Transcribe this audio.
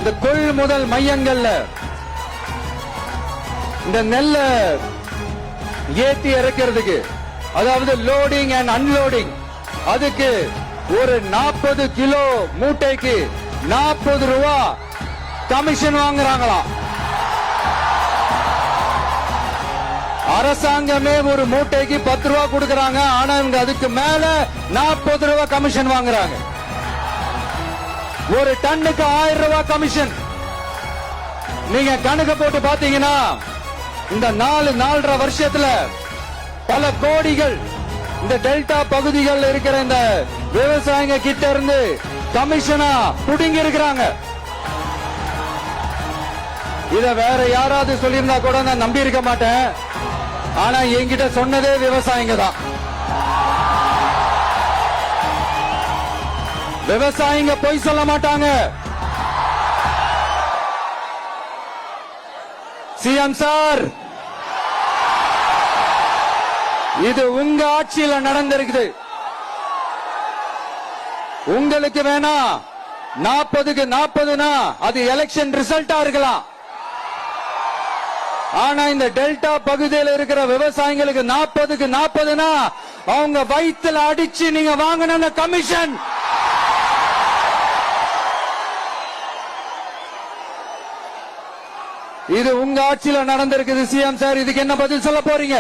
இந்த கொள்முதல் மையங்கள்ல இந்த நெல்ல ஏத்தி இறக்கிறதுக்கு, அதாவது லோடிங் அண்ட் அன்லோடிங், அதுக்கு ஒரு 40 கிலோ மூட்டைக்கு 40 ரூபா கமிஷன் வாங்குறாங்களாம். அரசாங்கமே ஒரு மூட்டைக்கு 10 ரூபா கொடுக்கறாங்க. ஆனா இவங்க அதுக்கு மேல 40 ரூபா கமிஷன் வாங்குறாங்க. ஒரு டன்னுக்கு 1000 ரூபா கமிஷன். நீங்க கணக்கு போட்டு பாத்தீங்கன்னா இந்த 4-4.5 வருஷத்துல பல கோடிகள் இந்த டெல்டா பகுதிகள் இருக்கிற இந்த விவசாயிங்க கிட்ட இருந்து கமிஷனா புடுங்கி இருக்கிறாங்க. இத வேற யாராவது சொல்லியிருந்தா கூட நான் நம்பி இருக்க மாட்டேன். ஆனா என்கிட்ட சொன்னதே விவசாயிங்க தான். விவசாயிங்க பொய் சொல்ல மாட்டாங்க. சிஎம் சார், இது உங்க ஆட்சியில நடந்திருக்குது. உங்களுக்கு வேணா 40க்கு 40னா அது எலெக்ஷன் ரிசல்ட்டா இருக்கலாம். ஆனா இந்த டெல்டா பகுதியில் இருக்கிற விவசாயிகளுக்கு 40க்கு 40னா அவங்க வயிற்றுல அடிச்சு நீங்க வாங்கின கமிஷன். இது உங்க ஆட்சியில நடந்திருக்குது. சிஎம் சார், இதுக்கு என்ன பதில் சொல்ல போறீங்க?